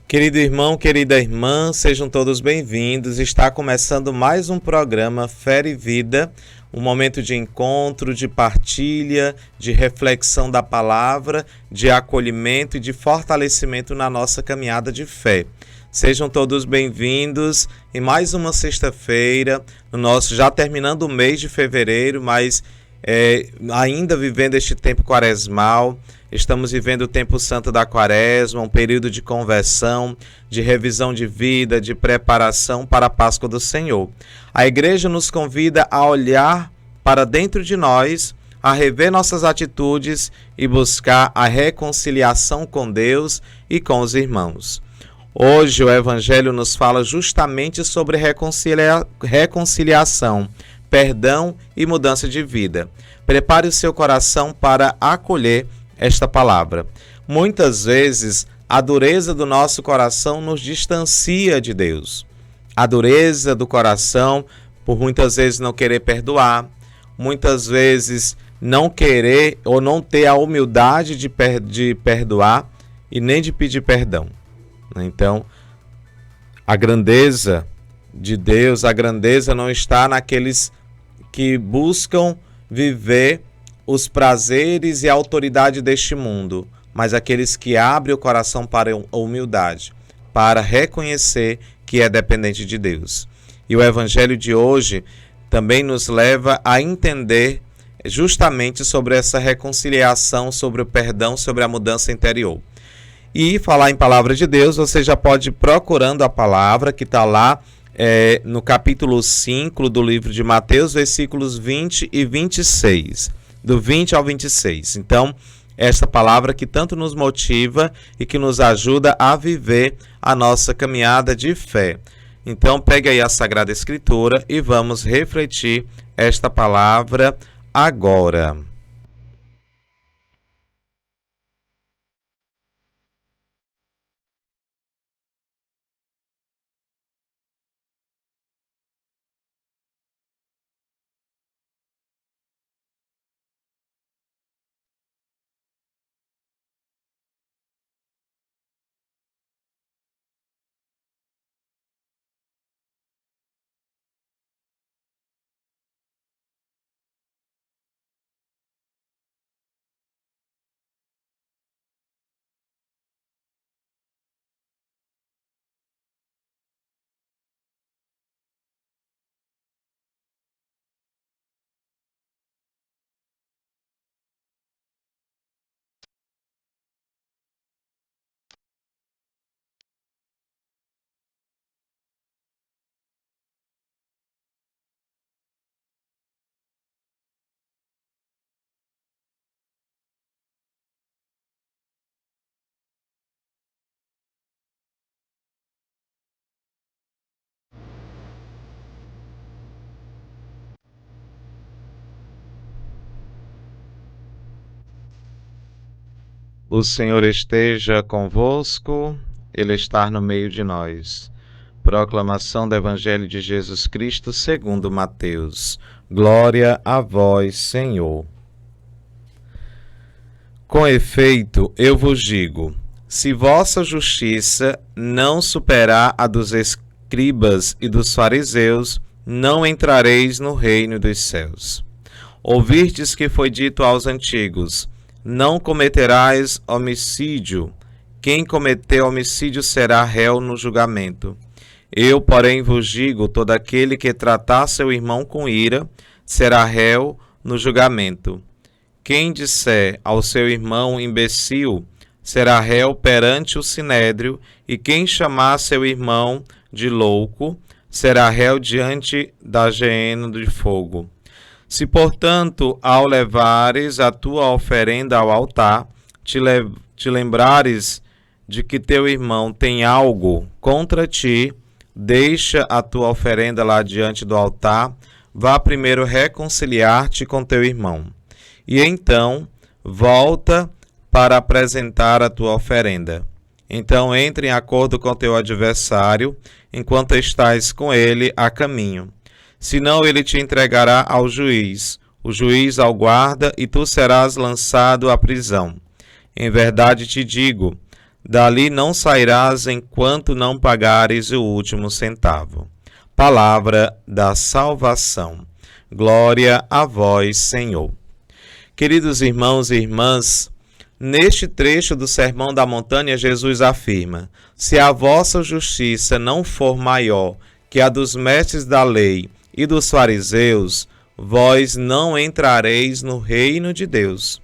Querido irmão, querida irmã, sejam todos bem-vindos. Está começando mais um programa Fé e Vida, um momento de encontro, de partilha, de reflexão da palavra, de acolhimento e de fortalecimento na nossa caminhada de fé. Sejam todos bem-vindos em mais uma sexta-feira, no nosso já terminando o mês de fevereiro, mas ainda vivendo este tempo quaresmal. Estamos vivendo o tempo santo da quaresma, um período de conversão, de revisão de vida, de preparação para a Páscoa do Senhor. A igreja nos convida a olhar para dentro de nós, a rever nossas atitudes e buscar a reconciliação com Deus e com os irmãos. Hoje o Evangelho nos fala justamente sobre reconciliação, perdão e mudança de vida. Prepare o seu coração para acolher esta palavra. Muitas vezes, a dureza do nosso coração nos distancia de Deus. A dureza do coração, por muitas vezes não querer perdoar, muitas vezes não querer ou não ter a humildade de perdoar e nem de pedir perdão. Então, a grandeza de Deus, a grandeza não está naqueles que buscam viver os prazeres e a autoridade deste mundo, mas aqueles que abrem o coração para a humildade, para reconhecer que é dependente de Deus. E o Evangelho de hoje também nos leva a entender justamente sobre essa reconciliação, sobre o perdão, sobre a mudança interior. E falar em palavra de Deus, você já pode ir procurando a palavra que está lá no capítulo 5 do livro de Mateus, versículos 20 e 26. Do 20 ao 26. Então, esta palavra que tanto nos motiva e que nos ajuda a viver a nossa caminhada de fé. Então, pegue aí a Sagrada Escritura e vamos refletir esta palavra agora. O Senhor esteja convosco, Ele está no meio de nós. Proclamação do Evangelho de Jesus Cristo segundo Mateus. Glória a vós, Senhor. Com efeito, eu vos digo, se vossa justiça não superar a dos escribas e dos fariseus, não entrareis no reino dos céus. Ouvistes que foi dito aos antigos, não cometerás homicídio. Quem cometer homicídio será réu no julgamento. Eu, porém, vos digo, todo aquele que tratar seu irmão com ira, será réu no julgamento. Quem disser ao seu irmão imbecil, será réu perante o sinédrio, e quem chamar seu irmão de louco, será réu diante da geena de fogo. Se, portanto, ao levares a tua oferenda ao altar, te lembrares de que teu irmão tem algo contra ti, deixa a tua oferenda lá diante do altar, vá primeiro reconciliar-te com teu irmão. E então, volta para apresentar a tua oferenda. Então, entre em acordo com teu adversário, enquanto estás com ele a caminho. Senão ele te entregará ao juiz, o juiz ao guarda, e tu serás lançado à prisão. Em verdade te digo, Dali não sairás enquanto não pagares o último centavo. Palavra da salvação. Glória a vós, Senhor. Queridos irmãos e irmãs, neste trecho do Sermão da Montanha, Jesus afirma: se a vossa justiça não for maior que a dos mestres da lei e dos fariseus, vós não entrareis no reino de Deus.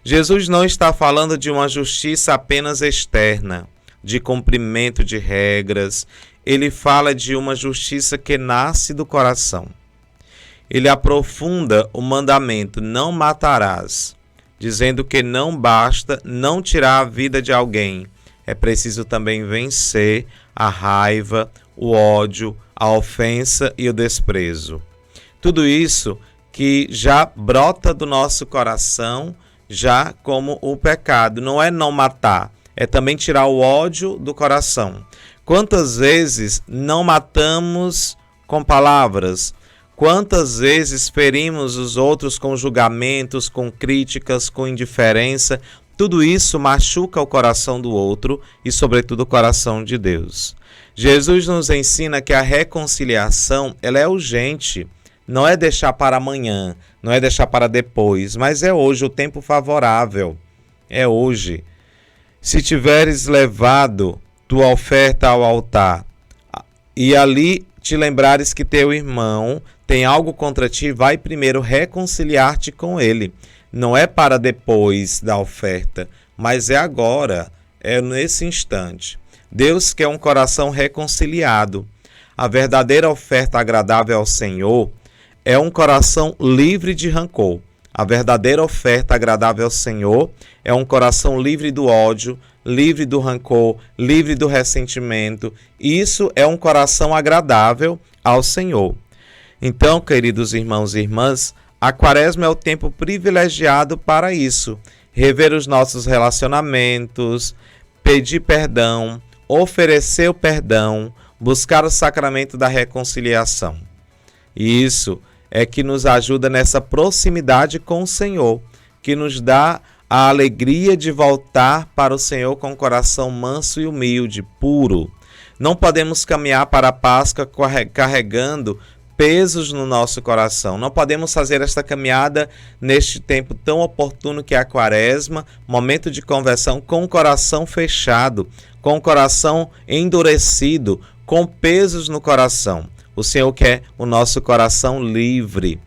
Jesus não está falando de uma justiça apenas externa, de cumprimento de regras. Ele fala de uma justiça que nasce do coração. Ele aprofunda o mandamento: não matarás, dizendo que não basta não tirar a vida de alguém, é preciso também vencer a raiva, o ódio, a ofensa e o desprezo. Tudo isso que já brota do nosso coração, já como o pecado. Não é não matar, é também tirar o ódio do coração. Quantas vezes não matamos com palavras? Quantas vezes ferimos os outros com julgamentos, com críticas, com indiferença? Tudo isso machuca o coração do outro e, sobretudo, o coração de Deus. Jesus nos ensina que a reconciliação ela é urgente. Não é deixar para amanhã, não é deixar para depois, mas é hoje o tempo favorável. É hoje. Se tiveres levado tua oferta ao altar e ali te lembrares que teu irmão tem algo contra ti, vai primeiro reconciliar-te com ele. Não é para depois da oferta, mas é agora, é nesse instante. Deus quer um coração reconciliado. A verdadeira oferta agradável ao Senhor é um coração livre de rancor. A verdadeira oferta agradável ao Senhor é um coração livre do ódio, livre do rancor, livre do ressentimento. Isso é um coração agradável ao Senhor. Então, queridos irmãos e irmãs, a Quaresma é o tempo privilegiado para isso. Rever os nossos relacionamentos, pedir perdão, oferecer o perdão, buscar o sacramento da reconciliação. E isso é que nos ajuda nessa proximidade com o Senhor, que nos dá a alegria de voltar para o Senhor com um coração manso e humilde, puro. Não podemos caminhar para a Páscoa carregando pesos no nosso coração. Não podemos fazer esta caminhada neste tempo tão oportuno que é a Quaresma, momento de conversão, com o coração fechado, com o coração endurecido, com pesos no coração. O Senhor quer o nosso coração livre.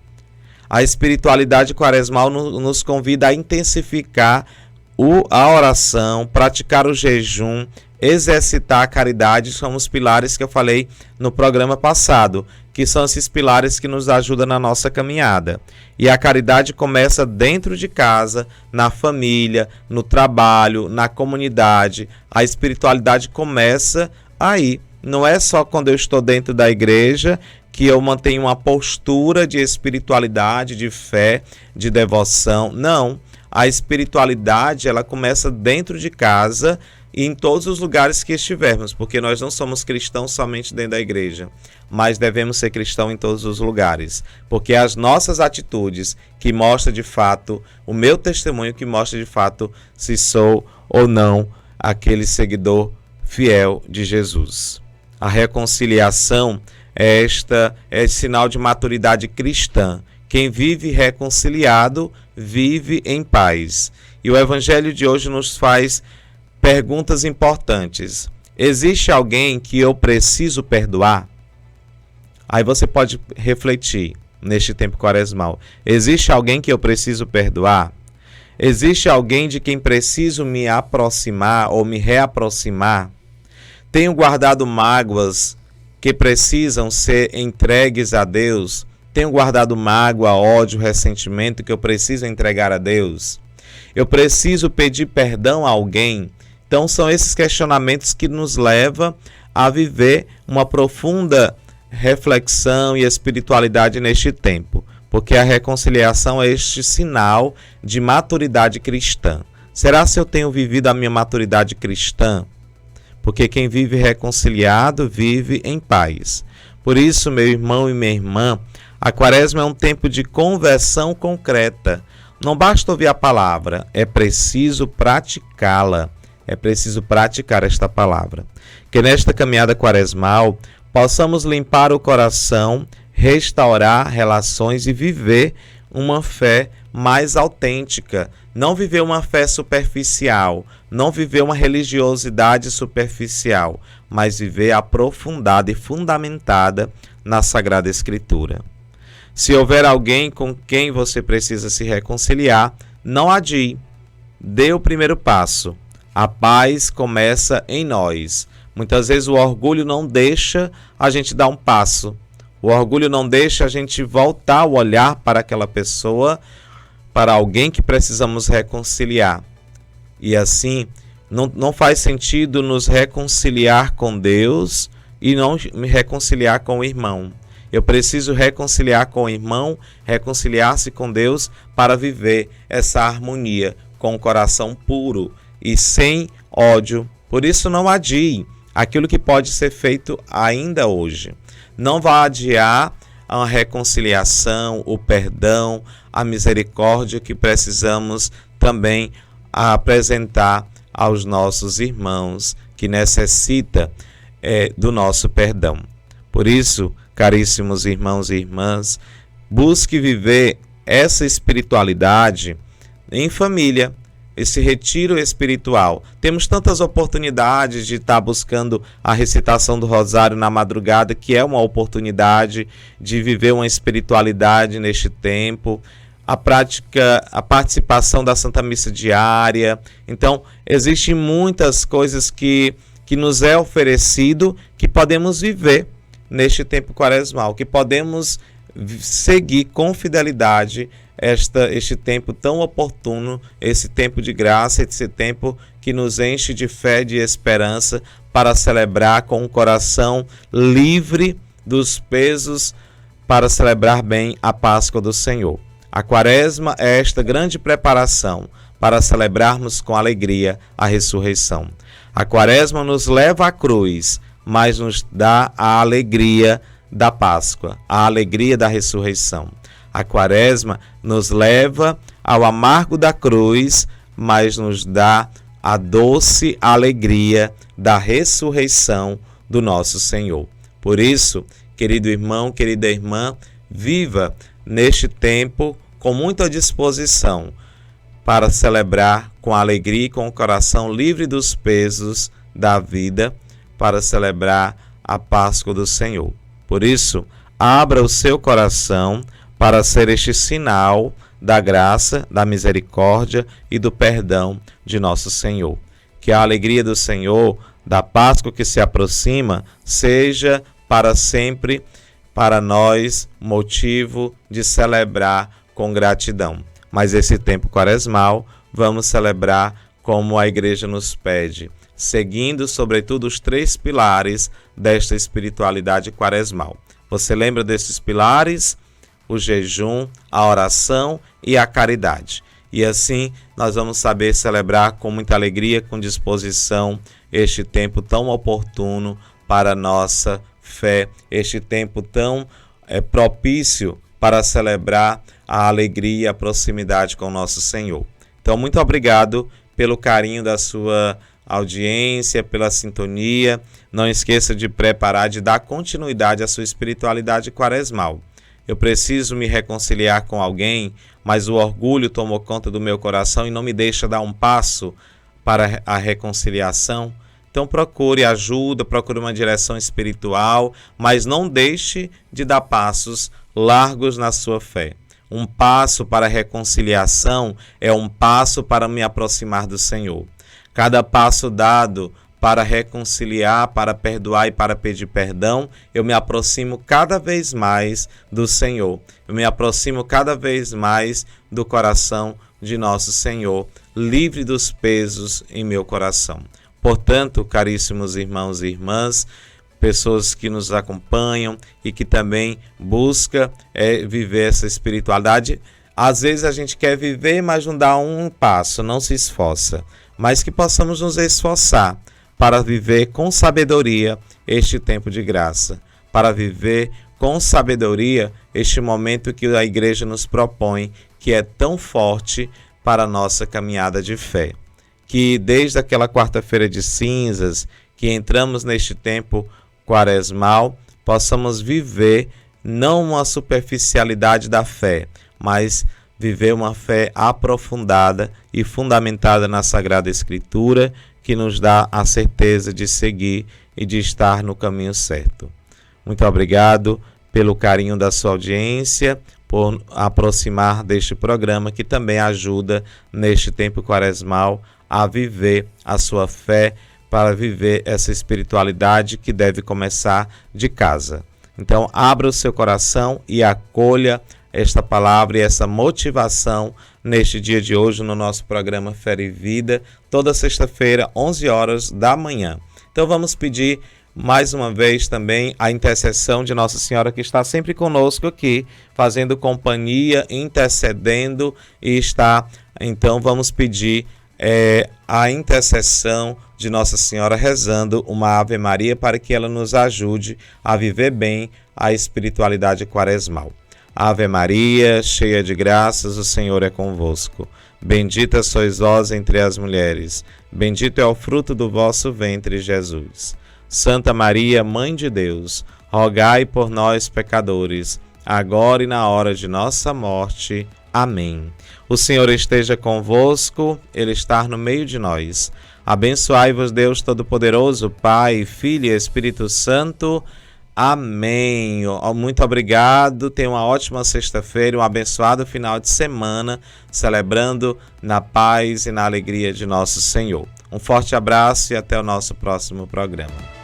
A espiritualidade quaresmal nos convida a intensificar a oração, praticar o jejum, exercitar a caridade. São os pilares que eu falei no programa passado, que são esses pilares que nos ajudam na nossa caminhada. E a caridade começa dentro de casa, na família, no trabalho, na comunidade. A espiritualidade começa aí. Não é só quando eu estou dentro da igreja que eu mantenho uma postura de espiritualidade, de fé, de devoção. Não. A espiritualidade ela começa dentro de casa e em todos os lugares que estivermos, porque nós não somos cristãos somente dentro da igreja, mas devemos ser cristãos em todos os lugares, porque as nossas atitudes que mostram de fato, o meu testemunho que mostra de fato se sou ou não aquele seguidor fiel de Jesus. A reconciliação é sinal de maturidade cristã. Quem vive reconciliado, vive em paz. E o Evangelho de hoje nos faz perguntas importantes. Existe alguém que eu preciso perdoar? Aí você pode refletir neste tempo quaresmal. Existe alguém que eu preciso perdoar? Existe alguém de quem preciso me aproximar ou me reaproximar? Tenho guardado mágoas que precisam ser entregues a Deus? Tenho guardado mágoa, ódio, ressentimento que eu preciso entregar a Deus? Eu preciso pedir perdão a alguém? Então são esses questionamentos que nos levam a viver uma profunda reflexão e espiritualidade neste tempo, porque a reconciliação é este sinal de maturidade cristã. Será se eu tenho vivido a minha maturidade cristã? Porque quem vive reconciliado vive em paz. Por isso, meu irmão e minha irmã, a Quaresma é um tempo de conversão concreta. Não basta ouvir a palavra, é preciso praticá-la. é preciso praticar esta palavra. Que nesta caminhada quaresmal possamos limpar o coração, restaurar relações e viver uma fé mais autêntica. Não viver uma fé superficial, não viver uma religiosidade superficial, mas viver aprofundada e fundamentada na Sagrada Escritura. Se houver alguém com quem você precisa se reconciliar, não adie. Dê o primeiro passo. A paz começa em nós. Muitas vezes o orgulho não deixa a gente dar um passo. O orgulho não deixa a gente voltar o olhar para aquela pessoa, para alguém que precisamos reconciliar. E assim, não faz sentido nos reconciliar com Deus e não me reconciliar com o irmão. Eu preciso reconciliar com o irmão, reconciliar-se com Deus para viver essa harmonia com o coração puro e sem ódio. Por isso não adie aquilo que pode ser feito ainda hoje. Não vá adiar a reconciliação, o perdão, a misericórdia que precisamos também apresentar aos nossos irmãos que necessitam do nosso perdão. Por isso, caríssimos irmãos e irmãs, busque viver essa espiritualidade em família, esse retiro espiritual. Temos tantas oportunidades de estar buscando a recitação do Rosário na madrugada, que é uma oportunidade de viver uma espiritualidade neste tempo. A participação da Santa Missa diária. Então, existem muitas coisas que nos é oferecido que podemos viver neste tempo quaresmal, que podemos seguir com fidelidade este tempo tão oportuno, esse tempo de graça, esse tempo que nos enche de fé e de esperança para celebrar com o coração livre dos pesos, para celebrar bem a Páscoa do Senhor. A Quaresma é esta grande preparação para celebrarmos com alegria a ressurreição. A Quaresma nos leva à cruz, mas nos dá a alegria da Páscoa, a alegria da ressurreição. A Quaresma nos leva ao amargo da cruz, mas nos dá a doce alegria da ressurreição do nosso Senhor. Por isso, querido irmão, querida irmã, viva neste tempo com muita disposição para celebrar com alegria e com o coração livre dos pesos da vida, para celebrar a Páscoa do Senhor. Por isso, abra o seu coração para ser este sinal da graça, da misericórdia e do perdão de nosso Senhor. Que a alegria do Senhor, da Páscoa que se aproxima, seja para sempre para nós motivo de celebrar com gratidão. Mas esse tempo quaresmal vamos celebrar como a Igreja nos pede, seguindo sobretudo os 3 pilares desta espiritualidade quaresmal. Você lembra desses pilares? O jejum, a oração e a caridade. E assim nós vamos saber celebrar com muita alegria, com disposição, este tempo tão oportuno para a nossa fé, este tempo tão propício para celebrar a alegria e a proximidade com o nosso Senhor. Então, muito obrigado pelo carinho da sua audiência, pela sintonia. Não esqueça de preparar, de dar continuidade à sua espiritualidade quaresmal. Eu preciso me reconciliar com alguém, mas o orgulho tomou conta do meu coração e não me deixa dar um passo para a reconciliação. Então procure ajuda, procure uma direção espiritual, mas não deixe de dar passos largos na sua fé. Um passo para a reconciliação é um passo para me aproximar do Senhor. Cada passo dado para reconciliar, para perdoar e para pedir perdão, eu me aproximo cada vez mais do Senhor. Eu me aproximo cada vez mais do coração de nosso Senhor, livre dos pesos em meu coração. Portanto, caríssimos irmãos e irmãs, pessoas que nos acompanham e que também buscam viver essa espiritualidade, às vezes a gente quer viver, mas não dá um passo, não se esforça, mas que possamos nos esforçar para viver com sabedoria este tempo de graça, para viver com sabedoria este momento que a Igreja nos propõe, que é tão forte para a nossa caminhada de fé. que desde aquela quarta-feira de cinzas, que entramos neste tempo quaresmal, possamos viver não uma superficialidade da fé, mas viver uma fé aprofundada e fundamentada na Sagrada Escritura, que nos dá a certeza de seguir e de estar no caminho certo. Muito obrigado pelo carinho da sua audiência, por aproximar deste programa que também ajuda neste tempo quaresmal a viver a sua fé, para viver essa espiritualidade que deve começar de casa. Então, abra o seu coração e acolha esta palavra e essa motivação neste dia de hoje no nosso programa Fé e Vida, toda sexta-feira, 11 horas da manhã. Então, vamos pedir mais uma vez também a intercessão de Nossa Senhora, que está sempre conosco aqui, fazendo companhia, intercedendo e está. Então, vamos pedir a intercessão de Nossa Senhora rezando uma Ave Maria para que ela nos ajude a viver bem a espiritualidade quaresmal. Ave Maria, cheia de graças, o Senhor é convosco. Bendita sois vós entre as mulheres, bendito é o fruto do vosso ventre, Jesus. Santa Maria, Mãe de Deus, rogai por nós, pecadores, agora e na hora de nossa morte. Amém. O Senhor esteja convosco, Ele está no meio de nós. Abençoai-vos, Deus Todo-Poderoso, Pai, Filho e Espírito Santo. Amém. Muito obrigado. Tenha uma ótima sexta-feira, um abençoado final de semana, celebrando na paz e na alegria de nosso Senhor. Um forte abraço e até o nosso próximo programa.